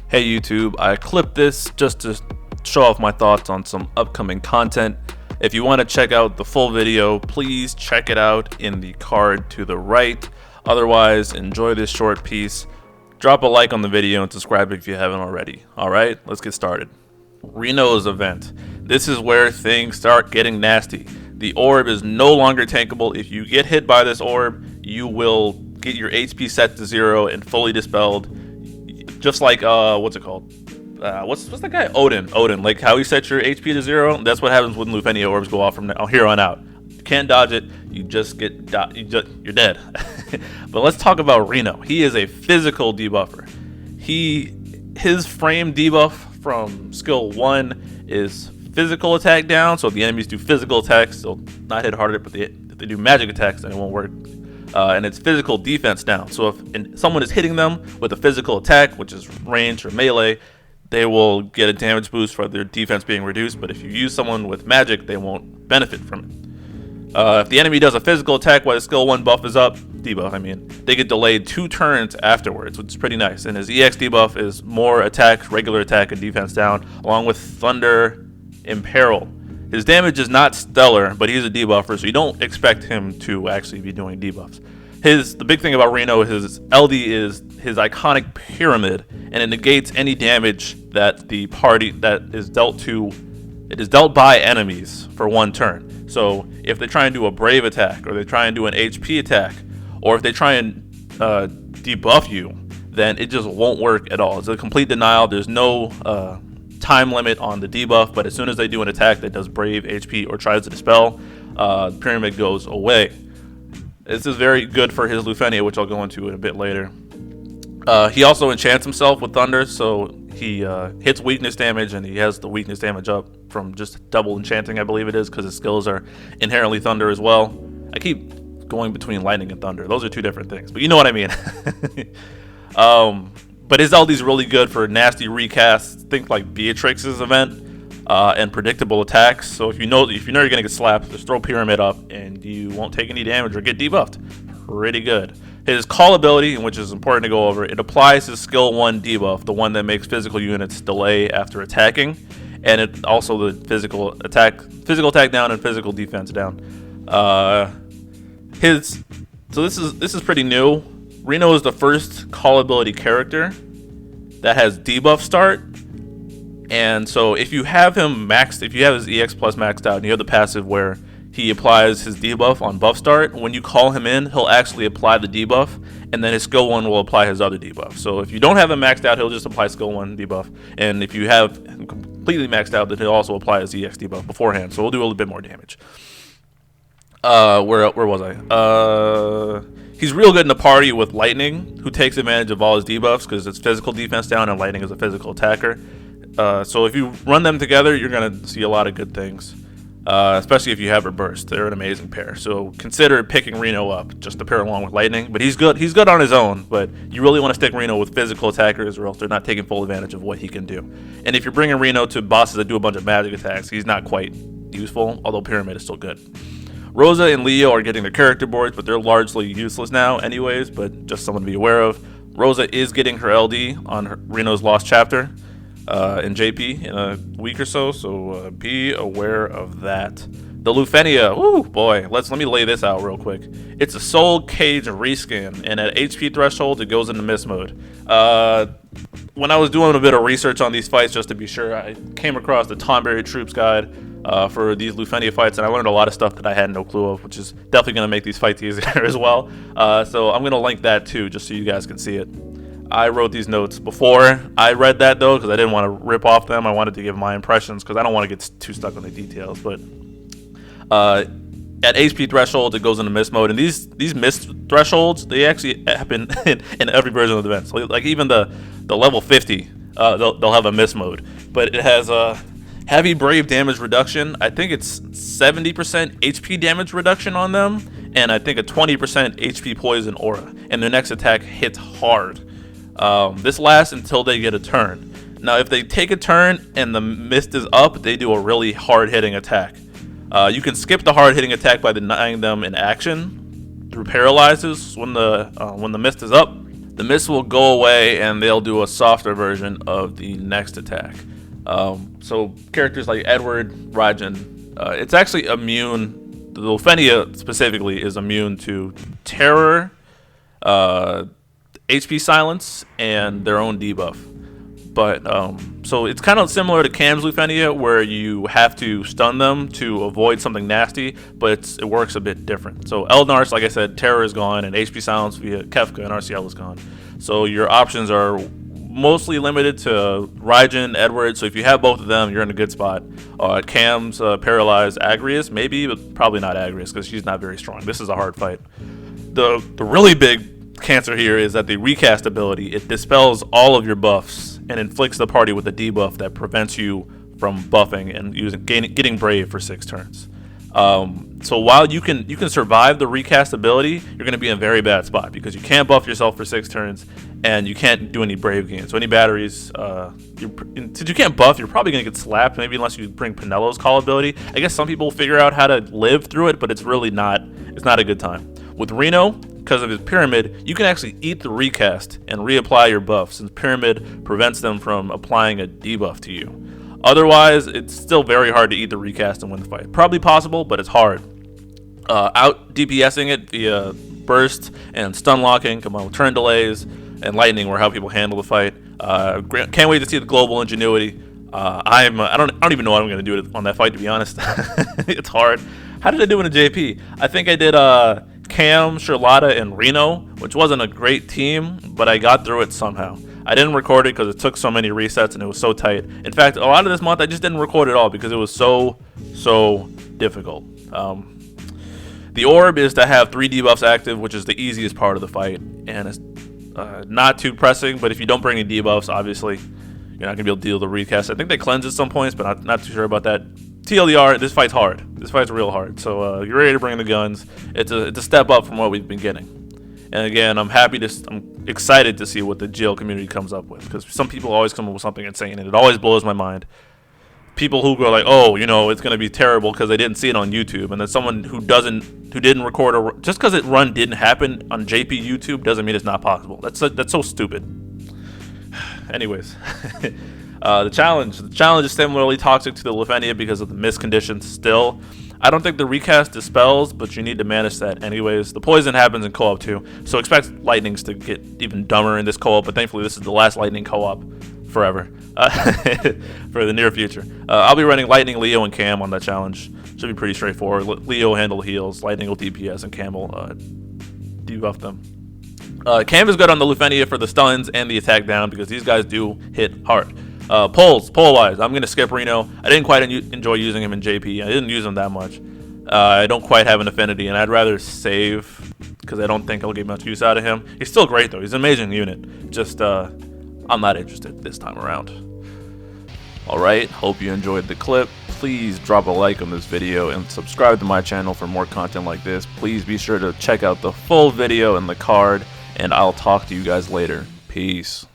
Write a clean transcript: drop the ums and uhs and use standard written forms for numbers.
Hey YouTube, I clipped this just to show off my thoughts on some upcoming content. If you want to check out the full video, please check it out in the card to the right. Otherwise, enjoy this short piece. Drop a like on the video and subscribe if you haven't already. Alright, let's get started. Reno's event. This is where things start getting nasty. The orb is no longer tankable. If you get hit by this orb, you will get your HP set to 0 and fully dispelled. Just like, what's it called? What's the guy? Odin, like how you set your HP to 0, that's what happens when Lufenia orbs go off from here on out. You can't dodge it, you just get, you're dead. But let's talk about Reno. He is a physical debuffer. His frame debuff from skill 1 is physical attack down, so if the enemies do physical attacks, they'll not hit harder, but if they do magic attacks, then it won't work. And it's physical defense down. So if someone is hitting them with a physical attack, which is range or melee, they will get a damage boost for their defense being reduced. But if you use someone with magic, they won't benefit from it. If the enemy does a physical attack while the skill 1 buff is up, debuff, they get delayed 2 turns afterwards, which is pretty nice. And his EX debuff is more attack, regular attack, and defense down, along with Thunder Imperil. His damage is not stellar, but he's a debuffer, so you don't expect him to actually be doing debuffs. The big thing about Reno is his LD is his iconic pyramid, and it negates any damage that the party that is dealt to. It is dealt by enemies for 1 turn. So if they try and do a brave attack, or they try and do an HP attack, or if they try and debuff you, then it just won't work at all. It's a complete denial. There's no time limit on the debuff, but as soon as they do an attack that does brave, HP, or tries to dispel, the pyramid goes away. This is very good for his Lufenia, which I'll go into in a bit later. He also enchants himself with Thunder, so he hits weakness damage, and he has the weakness damage up from just double enchanting, I believe it is, because his skills are inherently Thunder as well. I keep going between Lightning and Thunder. Those are 2 different things, but you know what I mean. But his LD is really good for nasty recasts, think like Beatrix's event, and predictable attacks. So if you know you're gonna get slapped, just throw Pyramid up and you won't take any damage or get debuffed. Pretty good. His call ability, which is important to go over, it applies his skill 1 debuff, the one that makes physical units delay after attacking, and it also the physical attack down and physical defense down. So this is pretty new. Reno is the first call ability character that has debuff start, and so if you have him maxed, if you have his EX plus maxed out, and you have the passive where he applies his debuff on buff start, when you call him in, he'll actually apply the debuff, and then his skill 1 will apply his other debuff. So if you don't have him maxed out, he'll just apply skill 1 debuff, and if you have him completely maxed out, then he'll also apply his EX debuff beforehand, so we'll do a little bit more damage. Where was I? He's real good in the party with Lightning, who takes advantage of all his debuffs because it's physical defense down and Lightning is a physical attacker. So if you run them together, you're going to see a lot of good things, especially if you have her burst. They're an amazing pair. So consider picking Reno up just to pair along with Lightning. But he's good on his own, but you really want to stick Reno with physical attackers or else they're not taking full advantage of what he can do. And if you're bringing Reno to bosses that do a bunch of magic attacks, he's not quite useful, although Pyramid is still good. Rosa and Leo are getting their character boards, but they're largely useless now anyways, but just something to be aware of. Rosa is getting her LD on Reno's Lost Chapter in JP in a week or so be aware of that. The Lufenia, woo boy, let me lay this out real quick. It's a Soul Cage reskin, and at HP threshold, it goes into Mist mode. When I was doing a bit of research on these fights just to be sure, I came across the Tonberry Troops guide for these Lufenia fights, and I learned a lot of stuff that I had no clue of, which is definitely going to make these fights easier as well. So I'm going to link that too, just so you guys can see it. I wrote these notes before I read that though, because I didn't want to rip off them. I wanted to give my impressions because I don't want to get too stuck on the details. But at HP thresholds, it goes into Mist mode, and these Mist thresholds, they actually happen in every version of the event. So like even the level 50, they'll have a Mist mode, but it has a heavy brave damage reduction. I think it's 70% HP damage reduction on them, and I think a 20% HP poison aura, and their next attack hits hard. This lasts until they get a turn. Now if they take a turn and the mist is up, they do a really hard hitting attack. You can skip the hard hitting attack by denying them an action through paralyzes when the mist is up. the miss will go away and they'll do a softer version of the next attack. So characters like Edward, Raijin, it's actually immune. The Lufenia specifically is immune to Terror, HP Silence, and their own debuff. But so it's kind of similar to Cam's Lufenia, where you have to stun them to avoid something nasty, but it works a bit different. So Eldnar's, like I said, Terror is gone, and HP Silence via Kefka and RCL is gone. So your options are mostly limited to Raijin, Edward. So if you have both of them, you're in a good spot. Cam's Paralyzed Agrius, maybe, but probably not Agrius because she's not very strong. This is a hard fight. The really big cancer here is that the recast ability, it dispels all of your buffs and inflicts the party with a debuff that prevents you from buffing and getting brave for 6 turns. So while you can survive the recast ability, you're going to be in a very bad spot because you can't buff yourself for 6 turns and you can't do any brave gains. So any batteries, since you can't buff, you're probably going to get slapped, maybe unless you bring Penello's call ability. I guess some people figure out how to live through it, but it's really not a good time. With Reno, because of his Pyramid, you can actually eat the recast and reapply your buff, since Pyramid prevents them from applying a debuff to you. Otherwise, it's still very hard to eat the recast and win the fight. Probably possible, but it's hard. Out DPSing it via burst and stun locking, combined with turn delays and lightning, were how people handle the fight. Can't wait to see the global ingenuity. I don't even know what I'm going to do on that fight, to be honest. It's hard. How did I do in a JP? I think I did Cam, Charlotta, and Reno, which wasn't a great team, but I got through it somehow. I didn't record it because it took so many resets and it was so tight. In fact, a lot of this month I just didn't record at all because it was so difficult. The orb is to have 3 debuffs active, which is the easiest part of the fight, and it's not too pressing, but if you don't bring any debuffs, obviously you're not going to be able to deal with the recast. I think they cleanse at some points, but I'm not too sure about that. TLDR, this fight's hard. This fight's real hard. So you're ready to bring the guns. It's a step up from what we've been getting. And again, I'm excited to see what the GL community comes up with, because some people always come up with something insane, and it always blows my mind. People who go like, oh, it's going to be terrible because they didn't see it on YouTube, and then someone who didn't record just because run didn't happen on JP YouTube doesn't mean it's not possible. That's so stupid. Anyways. The challenge is similarly toxic to the Lufenia because of the miss conditions still. I don't think the recast dispels, but you need to manage that anyways. The poison happens in co-op too, so expect lightnings to get even dumber in this co-op, but thankfully this is the last lightning co-op forever for the near future. I'll be running Lightning, Leo, and Cam on that challenge. Should be pretty straightforward. Leo will handle heals, Lightning will DPS, and Cam will debuff them. Cam is good on the Lufenia for the stuns and the attack down because these guys do hit hard. Pole-wise, I'm going to skip Reno. I didn't quite enjoy using him in JP. I didn't use him that much. I don't quite have an affinity, and I'd rather save because I don't think I'll get much use out of him. He's still great, though. He's an amazing unit. Just, I'm not interested this time around. Alright, hope you enjoyed the clip. Please drop a like on this video and subscribe to my channel for more content like this. Please be sure to check out the full video and the card, and I'll talk to you guys later. Peace.